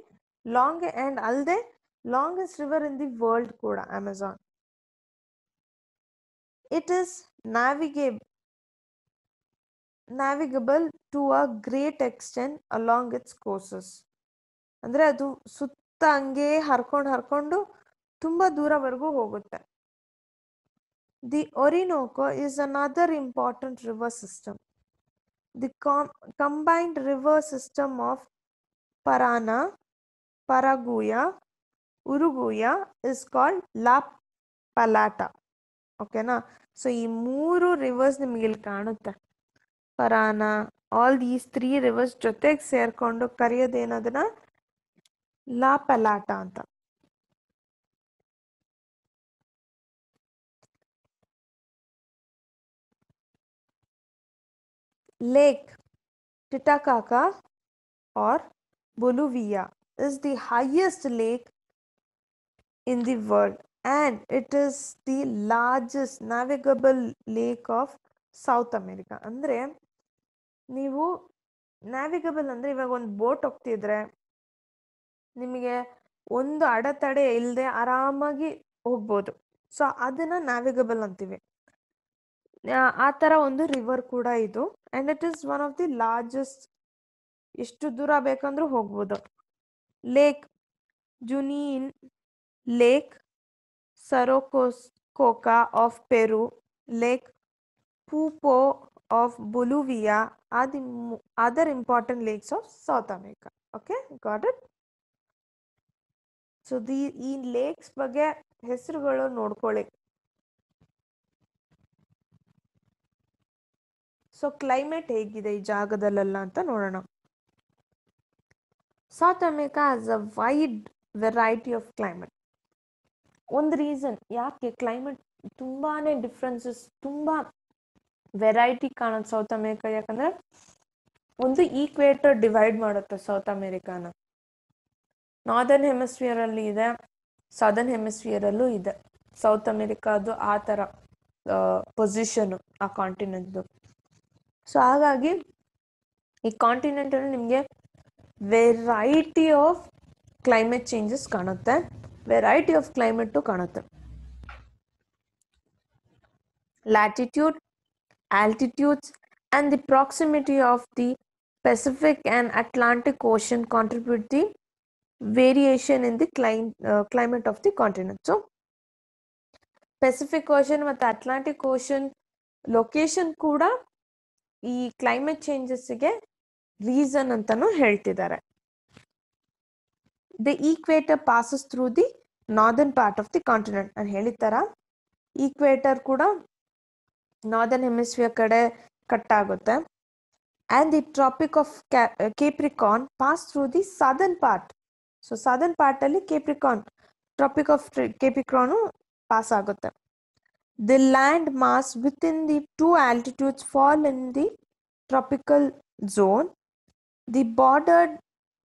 ಲಾಂಗ್ ಆ್ಯಂಡ್ ಅಲ್ಲದೆ longest river in the world ಕೂಡ Amazon. It is navigable to a great extent along its courses. ಅಂದರೆ ಅದು ಸುತ್ತ ಹಂಗೆ ಹರ್ಕೊಂಡು ತುಂಬ ದೂರವರೆಗೂ ಹೋಗುತ್ತೆ. The Orinoco is another important river system. The combined river system of Parana, Paraguya, Uruguay is called La Palata. ಓಕೆನಾ? ಸೊ ಈ 3 ರಿವರ್ಸ್ ನಿಮಗೆ ಇಲ್ಲಿ ಕಾಣುತ್ತೆ. ಪರಾನ, ಆಲ್ ದೀಸ್ 3 ರಿವರ್ಸ್ ಜೊತೆಗೆ ಸೇರ್ಕೊಂಡು ಕರೆಯೋದೇನದನ್ನ ಲಾ ಪಲಾಟ ಅಂತ. Lake Titicaca or Bolivia is the highest lake in the world and it is the largest navigable lake of South America. ಅಂದರೆ ನೀವು ನ್ಯಾವಿಗಬಲ್ ಅಂದರೆ ಇವಾಗ ಒಂದು ಬೋಟ್ ಹೋಗ್ತಿದ್ರೆ ನಿಮಗೆ ಒಂದು ಅಡೆತಡೆ ಇಲ್ಲದೆ ಆರಾಮಾಗಿ ಹೋಗ್ಬೋದು. ಸೊ ಅದನ್ನ ನ್ಯಾವಿಗಬಲ್ ಅಂತೀವಿ. ಆ ಥರ ಒಂದು ರಿವರ್ ಕೂಡ ಇದು. And it is one of the largest. ಎಷ್ಟು ದೂರ ಬೇಕಂದ್ರೂ ಹೋಗ್ಬೋದು. ಲೇಕ್ ಜುನೀನ್, ಲೇಕ್ ಸರೋಕೋಕಾ of Peru, lake Poopo of Bolivia are the other important lakes of South America. Okay, got it? So ಈ ಲೇಕ್ಸ್ ಬಗ್ಗೆ ಹೆಸರುಗಳು ನೋಡ್ಕೊಳ್ಳಿ. ಸೊ ಕ್ಲೈಮೇಟ್ ಹೇಗಿದೆ ಈ ಜಾಗದಲ್ಲೆಲ್ಲ ಅಂತ ನೋಡೋಣ. South America has a wide variety of climate. ಒಂದು ರೀಸನ್ ಯಾಕೆ ಕ್ಲೈಮೇಟ್ ತುಂಬಾನೇ ಡಿಫ್ರೆನ್ಸಸ್, ತುಂಬ ವೆರೈಟಿ ಕಾಣೋದು ಸೌತ್ ಅಮೆರಿಕಾ, ಯಾಕಂದ್ರೆ ಒಂದು ಈಕ್ವೇಟರ್ ಡಿವೈಡ್ ಮಾಡುತ್ತೆ ಸೌತ್ ಅಮೆರಿಕಾನ. ನಾರ್ದರ್ನ್ ಹೆಮಿಸ್ಫಿಯರ್ ಅಲ್ಲಿ ಇದೆ, ಸದರ್ನ್ ಹೆಮಿಸ್ಫಿಯರ್ ಅಲ್ಲೂ ಇದೆ ಸೌತ್ ಅಮೆರಿಕಾದು ಆ ಥರ ಪೊಸಿಷನ್ ಆ ಕಾಂಟಿನೆಂಟ್ದು. ಸೊ ಹಾಗಾಗಿ ಈ ಕಾಂಟಿನೆಂಟ್ ಅಲ್ಲಿ ನಿಮಗೆ ವೆರೈಟಿ ಆಫ್ ಕ್ಲೈಮೇಟ್ ಚೇಂಜಸ್ ಕಾಣುತ್ತೆ, ವೆರೈಟಿ ಆಫ್ ಕ್ಲೈಮೇಟು ಕಾಣುತ್ತೆ. Latitude, altitudes and the proximity of the Pacific and Atlantic Ocean contribute the variation in the climate of the continent. So Pacific Ocean ಮತ್ತು Atlantic Ocean ಲೊಕೇಶನ್ ಕೂಡ ಈ ಕ್ಲೈಮೇಟ್ ಚೇಂಜಸ್ಗೆ ರೀಸನ್ ಅಂತಾನು ಹೇಳ್ತಿದ್ದಾರೆ. The equator passes through the northern part of the continent. ನಾನು ಹೇಳಿದ ಈಕ್ವೇಟರ್ ಕೂಡ ನಾರ್ದರ್ನ್ ಹೆಮಿಸ್ಫಿಯರ್ ಕಡೆ ಕಟ್ ಆಗುತ್ತೆ. And the Tropic of Capricorn pass through the southern part. So southern part ಅಲ್ಲಿ Capricorn, Tropic of Capricorn pass ಆಗುತ್ತೆ. The land mass within the two altitudes fall in the tropical zone. The bordered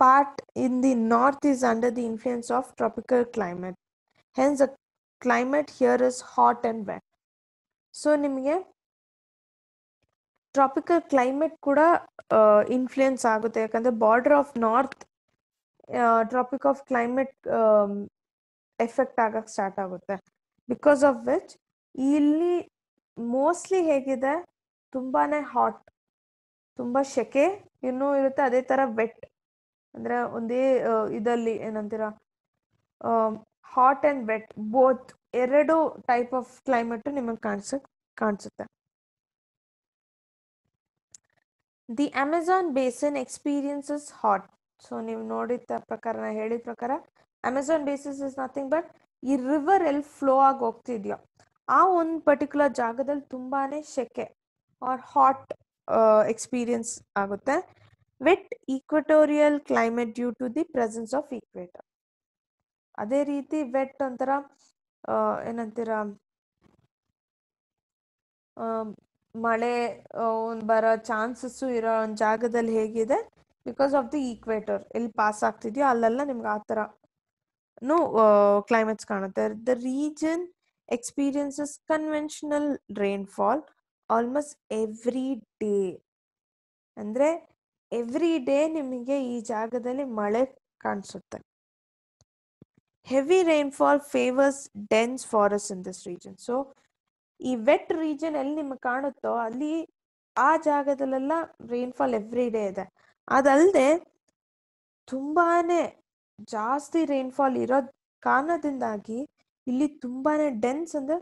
part in the north is under the influence of tropical climate. Hence the climate here is hot and wet. So ನಿಮಗೆ ಟ್ರಾಪಿಕಲ್ ಕ್ಲೈಮೇಟ್ ಕೂಡ ಇನ್ಫ್ಲೂಯೆನ್ಸ್ ಆಗುತ್ತೆ, ಯಾಕಂದ್ರೆ border of north tropic of climate effect ಆಗಕ್ಕೆ ಸ್ಟಾರ್ಟ್ ಆಗುತ್ತೆ. ಬಿಕಾಸ್ ಆಫ್ ವಿಚ್ ಇಲ್ಲಿ ಮೋಸ್ಟ್ಲಿ ಹೇಗಿದೆ, ತುಂಬಾನೇ ಹಾಟ್, ತುಂಬಾ ಸೆಕೆ ಇನ್ನೂ ಇರುತ್ತೆ, ಅದೇ ತರ ವೆಟ್, ಅಂದ್ರೆ ಒಂದೇ ಇದಲ್ಲಿ ಏನಂತೀರ ಹಾಟ್ ಅಂಡ್ ವೆಟ್ ಬೋತ್ ಎರಡು ಟೈಪ್ ಆಫ್ ಕ್ಲೈಮೇಟ್ ನಿಮಗೆ ಕಾಣಿಸುತ್ತೆ. The Amazon basin experiences hot. So ನೀವು ನೋಡಿದ ಪ್ರಕಾರ, ನಾ ಹೇಳಿದ ಪ್ರಕಾರ Amazon basis is nothing but ಈ ರಿವರ್ ಎಲ್ಲಿ ಫ್ಲೋ ಆಗಿ ಹೋಗ್ತಿದ್ಯೋ ಆ ಒಂದು ಪರ್ಟಿಕ್ಯುಲರ್ ಜಾಗದಲ್ಲಿ ತುಂಬಾನೇ ಸೆಕೆ ಆರ್ ಹಾಟ್ ಎಕ್ಸ್ಪೀರಿಯನ್ಸ್ ಆಗುತ್ತೆ. Wet equatorial climate due to the presence of equator. ಅದೇ ರೀತಿ ವೆಟ್ ಒಂಥರ ಏನಂತೀರ, ಮಳೆ ಬರೋ ಚಾನ್ಸಸ್ಸು ಇರೋ ಒಂದು ಜಾಗದಲ್ಲಿ ಹೇಗಿದೆ, ಬಿಕಾಸ್ ಆಫ್ ದಿ ಈಕ್ವೇಟರ್ ಎಲ್ಲಿ ಪಾಸ್ ಆಗ್ತಿದ್ಯೋ ಅಲ್ಲೆಲ್ಲ ನಿಮ್ಗೆ ಆ ಥರನೂ ಕ್ಲೈಮೇಟ್ಸ್ ಕಾಣುತ್ತೆ. The region experiences conventional rainfall almost every day. ಅಂದರೆ ಎವ್ರಿ ಡೇ ನಿಮಗೆ ಈ ಜಾಗದಲ್ಲಿ ಮಳೆ ಕಾಣಿಸುತ್ತೆ. Heavy rainfall favours dense forest in this region. So ಈ ವೆಟ್ ರೀಜನ್ ಎಲ್ಲಿ ನಿಮಗೆ ಕಾಣುತ್ತೋ ಅಲ್ಲಿ ಆ ಜಾಗದಲ್ಲೆಲ್ಲ ರೈನ್ಫಾಲ್ ಎವ್ರಿ ಡೇ ಇದೆ. ಅದಲ್ಲದೆ ತುಂಬಾನೇ ಜಾಸ್ತಿ ರೈನ್ಫಾಲ್ ಇರೋ ಕಾರಣದಿಂದಾಗಿ ಇಲ್ಲಿ ತುಂಬಾನೇ ಡೆನ್ಸ್ ಅಂದ್ರೆ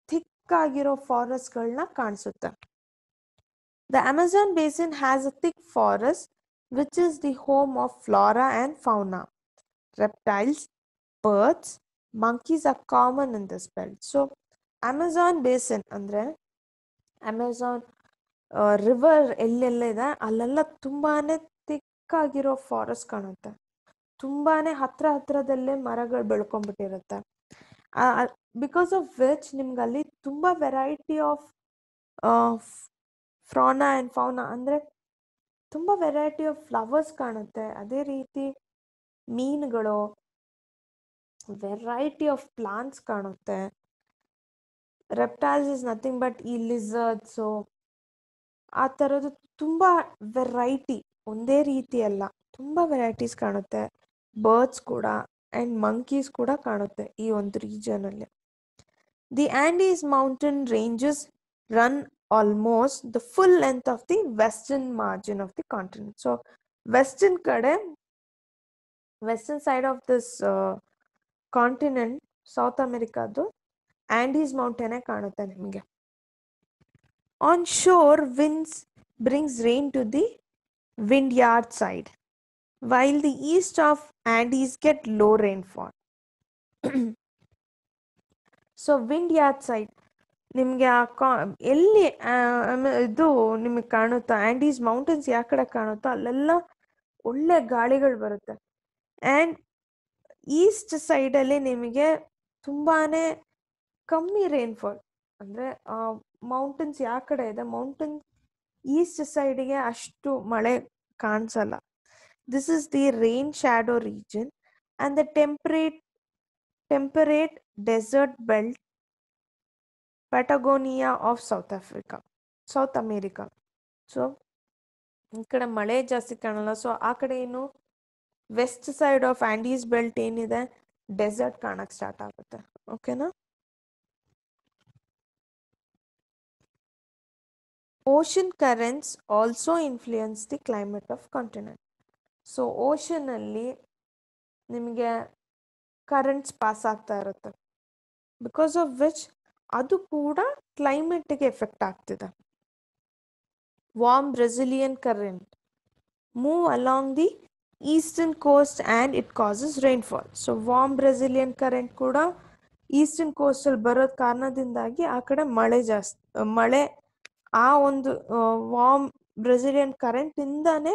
ಥಿಕ್ ಆಗಿರೋ ಫಾರೆಸ್ಟ್ಗಳನ್ನ ಕಾಣಿಸುತ್ತೆ. The Amazon basin has a thick forest which is the home of flora and fauna. reptiles, birds, monkeys are common in this belt. So Amazon basin ಅಂದರೆ ಅಮೆಝಾನ್ ರಿವರ್ ಎಲ್ಲೆಲ್ಲ ಇದೆ ಅಲ್ಲೆಲ್ಲ ತುಂಬಾನೇ ತಿಕ್ಕಾಗಿರೋ ಫಾರೆಸ್ಟ್ ಕಾಣುತ್ತೆ. ತುಂಬಾನೇ ಹತ್ರದಲ್ಲೇ ಮರಗಳು ಬೆಳ್ಕೊಂಡ್ಬಿಟ್ಟಿರುತ್ತೆ. ಬಿಕಾಸ್ ಆಫ್ ವಿಚ್ ನಿಮ್ಗೆ ಅಲ್ಲಿ ತುಂಬ ವೆರೈಟಿ ಆಫ್ ಫ್ರಾನಾ ಆ್ಯಂಡ್ ಫೌನಾ, ಅಂದರೆ ತುಂಬ ವೆರೈಟಿ ಆಫ್ ಫ್ಲವರ್ಸ್ ಕಾಣುತ್ತೆ. ಅದೇ ರೀತಿ ಮೀನುಗಳು, ವೆರೈಟಿ ಆಫ್ ಪ್ಲಾಂಟ್ಸ್ ಕಾಣುತ್ತೆ. ರೆಪ್ಟೈಲ್ಸ್ ಇಸ್ ನಥಿಂಗ್ ಬಟ್ ಈ ಲಿಸರ್ಡ್ಸು, ಆ ಥರದ್ದು ತುಂಬ ವೆರೈಟಿ, ಒಂದೇ ರೀತಿ ಅಲ್ಲ, ತುಂಬ ವೆರೈಟೀಸ್ ಕಾಣುತ್ತೆ. ಬರ್ಡ್ಸ್ ಕೂಡ ಆ್ಯಂಡ್ ಮಂಕೀಸ್ ಕೂಡ ಕಾಣುತ್ತೆ ಈ ಒಂದು ರೀಜನಲ್ಲಿ. The Andes mountain ranges run almost the full length of the western margin of the continent. So western ಕಡೆ, western side of this continent, South ಅಮೆರಿಕಾದು ಆಂಡೀಸ್ ಮೌಂಟೇನೇ ಕಾಣುತ್ತೆ ನಿಮಗೆ. On shore winds brings rain to the windward side, while the east of Andes get low rainfall. So windward side ನಿಮಗೆ ಎಲ್ಲಿ ಇದು ನಿಮಗೆ ಕಾಣುತ್ತೋ, ಆಂಡೀಸ್ ಮೌಂಟೇನ್ಸ್ ಯಾವ ಕಡೆ ಕಾಣುತ್ತೋ ಅಲ್ಲೆಲ್ಲ ಒಳ್ಳೆ ಗಾಳಿಗಳು ಬರುತ್ತೆ. ಆ್ಯಂಡ್ ಈಸ್ಟ್ ಸೈಡಲ್ಲಿ ನಿಮಗೆ ತುಂಬಾನೇ ಕಮ್ಮಿ ರೈನ್ಫಾಲ್, ಅಂದರೆ ಮೌಂಟೇನ್ಸ್ ಯಾವ ಕಡೆ ಇದೆ, ಮೌಂಟೇನ್ ಈಸ್ಟ್ ಸೈಡಿಗೆ ಅಷ್ಟು ಮಳೆ ಕಾಣಿಸಲ್ಲ. This is the rain shadow region and the temperate desert belt Patagonia of South America. So ಈ ಕಡೆ ಮಳೆ ಜಾಸ್ತಿ ಕಾಣಲ್ಲ. ಸೊ ಆ ಕಡೆ ಏನು west side of Andes belt ಏನಿದೆ, ಡೆಸರ್ಟ್ ಕಾಣಕ್ಕೆ ಸ್ಟಾರ್ಟ್ ಆಗುತ್ತೆ. ಓಕೆನಾ? Ocean currents also influence the climate of continent. So ಓಷನಲ್ಲಿ ನಿಮಗೆ ಕರೆಂಟ್ಸ್ ಪಾಸ್ ಆಗ್ತಾ ಇರುತ್ತೆ, ಬಿಕಾಸ್ ಆಫ್ ವಿಚ್ ಅದು ಕೂಡ ಕ್ಲೈಮೇಟ್ಗೆ ಎಫೆಕ್ಟ್ ಆಗ್ತಿದೆ. Warm Brazilian current move along the eastern coast and it causes rainfall. So warm Brazilian current ಕೂಡ ಈಸ್ಟರ್ನ್ ಕೋಸ್ಟಲ್ಲಿ ಬರೋದ್ ಕಾರಣದಿಂದಾಗಿ ಆ ಕಡೆ ಮಳೆ ಆ ಒಂದು ವಾರ್ಮ್ ಬ್ರೆಸಿಲಿಯನ್ ಕರೆಂಟ್ ಇಂದಾನೆ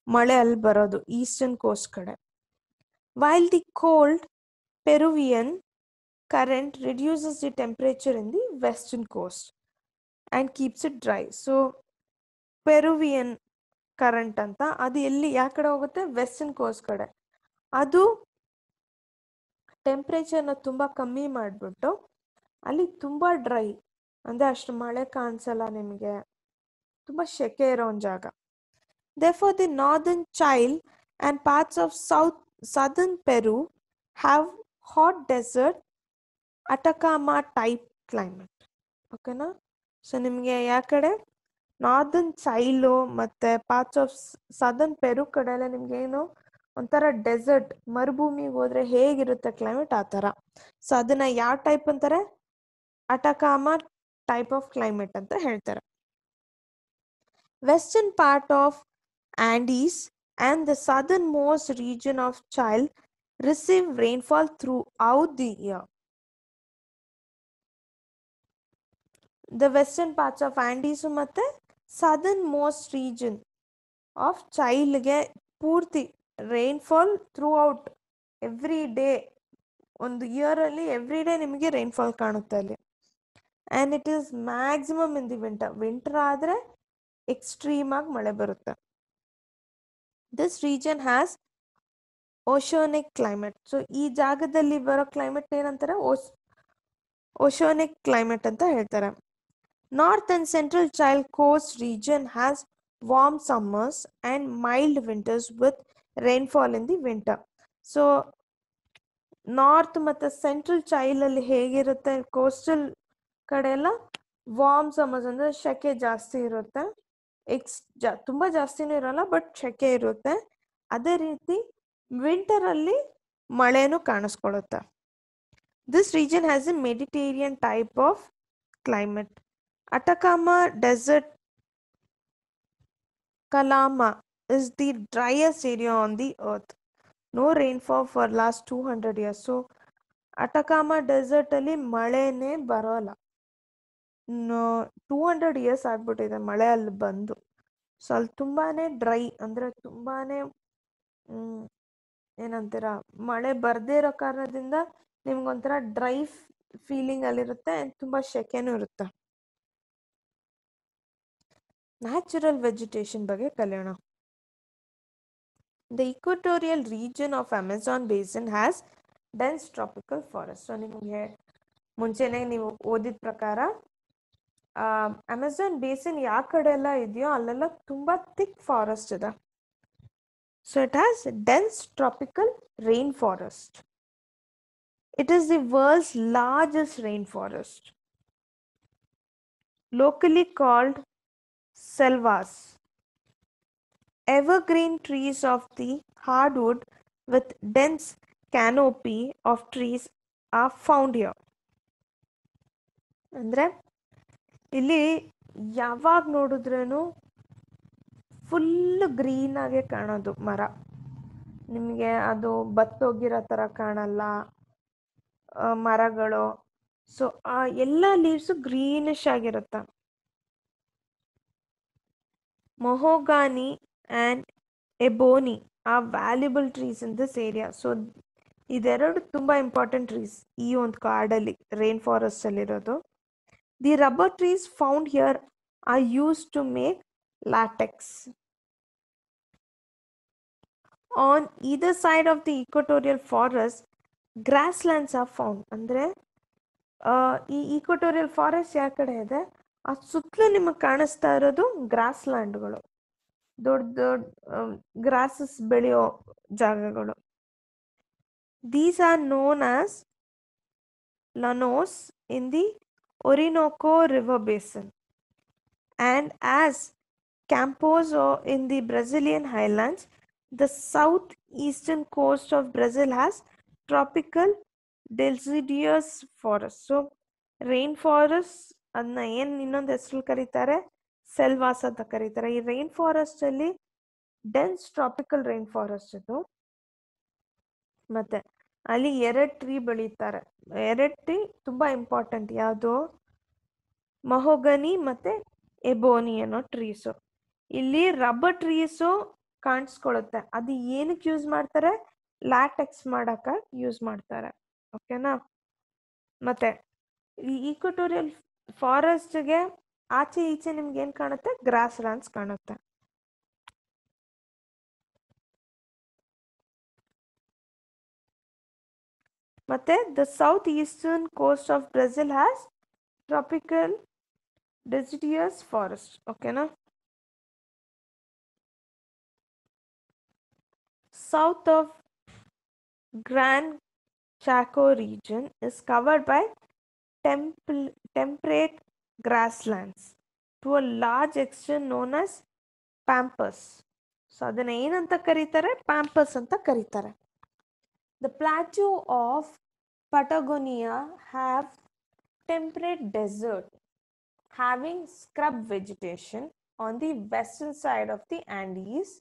ಮಳೆ ಅಲ್ಲಿ ಬರೋದು ಈಸ್ಟರ್ನ್ ಕೋಸ್ಟ್ ಕಡೆ. While the cold Peruvian current reduces the temperature in the western coast and keeps it dry. So Peruvian current ಅಂತ ಅದು ಎಲ್ಲಿ ಯಾವ ಕಡೆ ಹೋಗುತ್ತೆ, ವೆಸ್ಟರ್ನ್ ಕೋಸ್ಟ್ ಕಡೆ. ಅದು ಟೆಂಪ್ರೇಚರ್ನ ತುಂಬ ಕಮ್ಮಿ ಮಾಡಿಬಿಟ್ಟು ಅಲ್ಲಿ ತುಂಬ ಡ್ರೈ, ಅಂದರೆ ಅಷ್ಟು ಮಳೆ ಕಾಣಿಸಲ್ಲ ನಿಮಗೆ, ತುಂಬ ಶೆಕೆ ಇರೋ ಒಂದು ಜಾಗ. Therefore, the northern Chile and parts of southern Peru have hot desert Atacama type climate. ಓಕೆನಾ? ಸೊ ನಿಮಗೆ ಯಾವ ಕಡೆ ನಾರ್ದನ್ ಚೈಲು ಮತ್ತು ಪಾರ್ಟ್ಸ್ ಆಫ್ ಸದರ್ನ್ ಪೆರು ಕಡೆ ಎಲ್ಲ ನಿಮ್ಗೆ ಏನು ಒಂಥರ ಡೆಸರ್ಟ್ ಮರುಭೂಮಿಗೆ ಹೋದ್ರೆ ಹೇಗಿರುತ್ತೆ ಕ್ಲೈಮೇಟ್ ಆ ಥರ. ಸೊ ಅದನ್ನ ಯಾವ ಟೈಪ್ ಅಂತಾರೆ? ಅಟಕಾಮ ಟೈಪ್ ಆಫ್ ಕ್ಲೈಮೇಟ್ ಅಂತ ಹೇಳ್ತಾರೆ. Western part of Andes and the southernmost region of Chile receive rainfall throughout the year. The western parts of Andes ಮತ್ತೆ southernmost region of Chile ಗೆ ಪೂರ್ತಿ rainfall throughout every day, ಒಂದು ಇಯರಲ್ಲಿ ಎವ್ರಿ ಡೇ ನಿಮಗೆ ರೈನ್ಫಾಲ್ ಕಾಣುತ್ತೆ ಅಲ್ಲಿ. And it is maximum in the winter ಆದರೆ ಎಕ್ಸ್ಟ್ರೀಮ್ ಆಗಿ ಮಳೆ ಬರುತ್ತೆ. This region has oceanic climate. So ಈ ಜಾಗದಲ್ಲಿ ಬರೋ ಕ್ಲೈಮೇಟ್ ಏನಂತಾರೆ? ಓಷೋನಿಕ್ ಕ್ಲೈಮೇಟ್ ಅಂತ ಹೇಳ್ತಾರೆ. North and central Chile coast region has warm summers and mild winters with rainfall in the winter. So north ಮತ್ತು ಸೆಂಟ್ರಲ್ ಚೈಲಲ್ಲಿ ಹೇಗಿರುತ್ತೆ? ಕೋಸ್ಟಲ್ ಕಡೆ ಎಲ್ಲ ವಾರ್ಮ್ ಸಮ್ಮರ್ಸ್ ಅಂದರೆ ಶೆಕೆ ಜಾಸ್ತಿ ಇರುತ್ತೆ, ತುಂಬ ಜಾಸ್ತಿನೂ ಇರಲ್ಲ, ಬಟ್ ಶೆಕೆ ಇರುತ್ತೆ. ಅದೇ ರೀತಿ ವಿಂಟರಲ್ಲಿ ಮಳೆನೂ ಕಾಣಿಸ್ಕೊಳ್ಳುತ್ತೆ. This region has a Mediterranean type of climate. Atacama Desert Calama is the driest area on the earth. No rainfall for last 200 years. So Atacama Desert ಅಲ್ಲಿ ಮಳೆನೇ ಬರೋಲ್ಲ. 200 ಇಯರ್ಸ್ ಆಗ್ಬಿಟ್ಟಿದೆ ಮಳೆ ಅಲ್ಲಿ ಬಂದು. ಸೊ ಅಲ್ಲಿ ತುಂಬಾನೇ ಡ್ರೈ, ಅಂದರೆ ತುಂಬಾನೇ ಏನಂತೀರ, ಮಳೆ ಬರದೇ ಇರೋ ಕಾರಣದಿಂದ ನಿಮ್ಗೊಂಥರ ಡ್ರೈ ಫೀಲಿಂಗ್ ಅಲ್ಲಿರುತ್ತೆ, ತುಂಬ ಶೆಕೆನೂ ಇರುತ್ತೆ. ನ್ಯಾಚುರಲ್ ವೆಜಿಟೇಷನ್ ಬಗ್ಗೆ ಕಲಿಯೋಣ. The equatorial region of Amazon basin has dense tropical forest. So ನಿಮಗೆ ಮುಂಚೆನೇ ನೀವು ಓದಿದ ಪ್ರಕಾರ ಅಮೆಜಾನ್ ಬೇಸಿನ್ ಯಾವ ಕಡೆ ಎಲ್ಲ ಇದೆಯೋ ಅಲ್ಲೆಲ್ಲ ತುಂಬ ಥಿಕ್ ಫಾರೆಸ್ಟ್ ಇದೆ. So it has dense tropical rain forest. It is the world's largest rain forest, locally called selvas. Evergreen trees of the hardwood with dense canopy of trees are found here. ಅಂದರೆ ಇಲ್ಲಿ ಯಾವಾಗ ನೋಡಿದ್ರೂ ಫುಲ್ ಗ್ರೀನಾಗೆ ಕಾಣೋದು ಮರ. ನಿಮಗೆ ಅದು ಬತ್ತೋಗಿರೋ ಥರ ಕಾಣಲ್ಲ ಮರಗಳು. ಸೊ ಆ ಎಲ್ಲ ಲೀವ್ಸು ಗ್ರೀನಿಶ್ ಆಗಿರುತ್ತೆ. Mahogany and ebony are valuable trees in this area. So ಇದೆರಡು ತುಂಬ ಇಂಪಾರ್ಟೆಂಟ್ ಟ್ರೀಸ್ ಈ ಒಂದು ಕಾಡಲ್ಲಿ, ರೈನ್ ಫಾರೆಸ್ಟ್ ಅಲ್ಲಿರೋದು. The rubber trees found here are used to make latex. On either side of the equatorial forest grasslands are found. ಅಂದರೆ ಈ ಇಕ್ವಟೋರಿಯಲ್ ಫಾರೆಸ್ಟ್ ಯಾವ ಕಡೆ ಇದೆ ಆ ಸುತ್ತಲೂ ನಿಮಗೆ ಕಾಣಿಸ್ತಾ ಇರೋದು ಗ್ರಾಸ್ ಲ್ಯಾಂಡ್ಗಳು, ದೊಡ್ಡ ದೊಡ್ಡ ಗ್ರಾಸಸ್ ಬೆಳೆಯೋ ಜಾಗಗಳು. These are known as Llanos in the Orinoco river basin and as Campos in the Brazilian highlands. The south eastern coast of Brazil has tropical deciduous forest. So rain forest ಅದನ್ನ ಏನು ಇನ್ನೊಂದು ಹೆಸರು ಕರೀತಾರೆ, ಸೆಲ್ವಾಸ್ ಅಂತ ಕರೀತಾರೆ. ಈ ರೈನ್ ಫಾರೆಸ್ಟ್ ಅಲ್ಲಿ ಡೆನ್ಸ್ ಟ್ರಾಪಿಕಲ್ ರೈನ್ ಫಾರೆಸ್ಟ್ ಇದು. ಮತ್ತೆ ಅಲ್ಲಿ 2 ಟ್ರೀ ಬೆಳೀತಾರೆ. 2 ಟ್ರೀ ತುಂಬಾ ಇಂಪಾರ್ಟೆಂಟ್. ಯಾವುದು? ಮಹೋಗನಿ ಮತ್ತೆ ಎಬೋನಿ ಅನ್ನೋ ಟ್ರೀಸು. ಇಲ್ಲಿ ರಬ್ಬರ್ ಟ್ರೀಸು ಕಾಣಿಸ್ಕೊಳ್ಳುತ್ತೆ. ಅದು ಏನಕ್ಕೆ ಯೂಸ್ ಮಾಡ್ತಾರೆ? ಲ್ಯಾಟೆಕ್ಸ್ ಮಾಡಕ ಯೂಸ್ ಮಾಡ್ತಾರೆ. ಓಕೆನಾ? ಮತ್ತೆ ಈ ಈಕ್ವಟೋರಿಯಲ್ ಫಾರೆಸ್ಟ್ಗೆ ಆಚೆ ಈಚೆ ನಿಮ್ಗೆ ಏನು ಕಾಣುತ್ತೆ? ಗ್ರಾಸ್ ಲ್ಯಾಂಡ್ಸ್ ಕಾಣುತ್ತೆ. ಮತ್ತೆ the south eastern coast of Brazil has tropical deciduous forest. ಓಕೆನಾ? south of Grand Chaco region is covered by temperate grasslands to a large extent known as pampas. So ಅದನ್ನ ಏನಂತ ಕರೀತಾರೆ? ಪ್ಯಾಂಪಸ್ ಅಂತ ಕರೀತಾರೆ. The plateau of Patagonia have temperate desert having scrub vegetation on the western side of the Andes.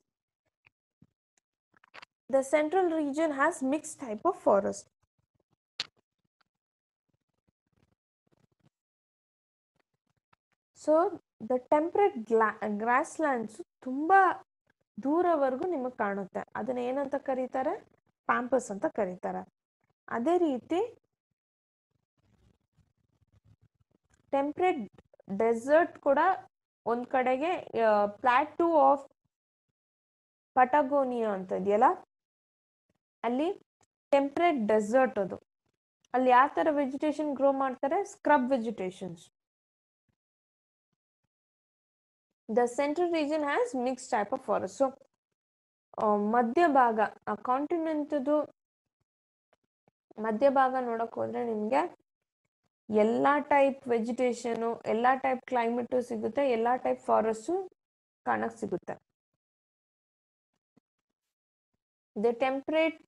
The central region has mixed type of forest. So the temperate grasslands ತುಂಬ ದೂರವರೆಗೂ ನಿಮಗೆ ಕಾಣುತ್ತೆ. ಅದನ್ನ ಏನಂತ ಕರೀತಾರೆ? ಪ್ಯಾಂಪಸ್ ಅಂತ ಕರೀತಾರೆ. ಅದೇ ರೀತಿ ಟೆಂಪ್ರೇಟ್ ಡೆಸರ್ಟ್ ಕೂಡ ಒಂದ್ ಕಡೆಗೆ ಪ್ಲಾಟೂ ಆಫ್ ಪಟಗೋನಿಯಾ ಅಂತ ಇದೆಯಲ್ಲ, ಅಲ್ಲಿ ಟೆಂಪ್ರೇಟ್ ಡೆಸರ್ಟ್ ಅದು. ಅಲ್ಲಿ ಯಾವ ತರ ವೆಜಿಟೇಷನ್ ಗ್ರೋ ಮಾಡ್ತಾರೆ? Scrub vegetations. The central region has mixed type of forest. So ಮಧ್ಯಭಾಗ, ಆ ಕಾಂಟಿನೆಂಟ್ದು ಮಧ್ಯಭಾಗ ನೋಡಕ್ ಹೋದ್ರೆ ನಿಮ್ಗೆ ಎಲ್ಲಾ ಟೈಪ್ ವೆಜಿಟೇಷನ್, ಎಲ್ಲಾ ಟೈಪ್ ಕ್ಲೈಮೇಟ್ ಸಿಗುತ್ತೆ, ಎಲ್ಲಾ ಟೈಪ್ ಫಾರೆಸ್ಟ್ ಕಾಣಕ್ ಸಿಗುತ್ತೆ. The temperate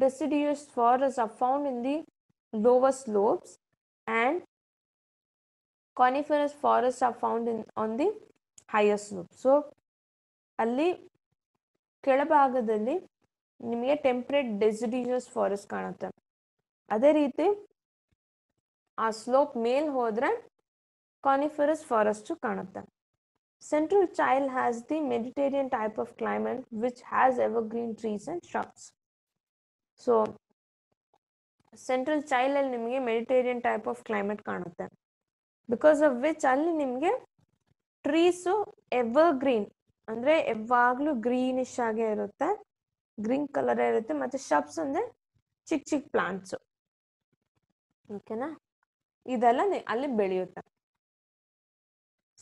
deciduous forests are found in the lower slopes and coniferous forests are found on the higher slopes. So ಅಲ್ಲಿ ಕೆಳಭಾಗದಲ್ಲಿ ನಿಮಗೆ ಟೆಂಪರೇಟ್ ಡೆಸಿಡಿಯಸ್ ಫಾರೆಸ್ಟ್ ಕಾಣುತ್ತೆ. ಅದೇ ರೀತಿ ಆ ಸ್ಲೋಪ್ ಮೇಲ್ ಹೋದ್ರೆ ಕಾನಿಫರಸ್ ಫಾರೆಸ್ಟ್ ಕಾಣುತ್ತೆ. Central Chile has the Mediterranean type of climate which has evergreen trees and shrubs. So central Chile ಅಲ್ಲಿ ನಿಮಗೆ ಮೆಡಿಟೇರಿಯನ್ ಟೈಪ್ ಆಫ್ ಕ್ಲೈಮೇಟ್ ಕಾಣುತ್ತೆ. ಬಿಕಾಸ್ ಆಫ್ ವಿಚ್ ಅಲ್ಲಿ ನಿಮಗೆ ಟ್ರೀಸು ಎವರ್ಗ್ರೀನ್ ಅಂದ್ರೆ ಯಾವಾಗ್ಲೂ ಗ್ರೀನಿಶ್ ಆಗೇ ಇರುತ್ತೆ, ಗ್ರೀನ್ ಕಲರ್ ಇರುತ್ತೆ. ಮತ್ತೆ ಶಬ್ಸ್ ಅಂದ್ರೆ ಚಿಕ್ಕ ಚಿಕ್ಕ ಪ್ಲಾಂಟ್ಸ್, ಓಕೆನಾ? ಇದೆಲ್ಲ ಅಲ್ಲಿ ಬೆಳೆಯುತ್ತೆ.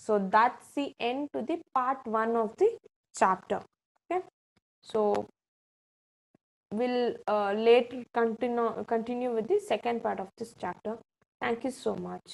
So that's the end to the part 1 of the chapter. Okay, so will later continue with the second part of this chapter. Thank you so much.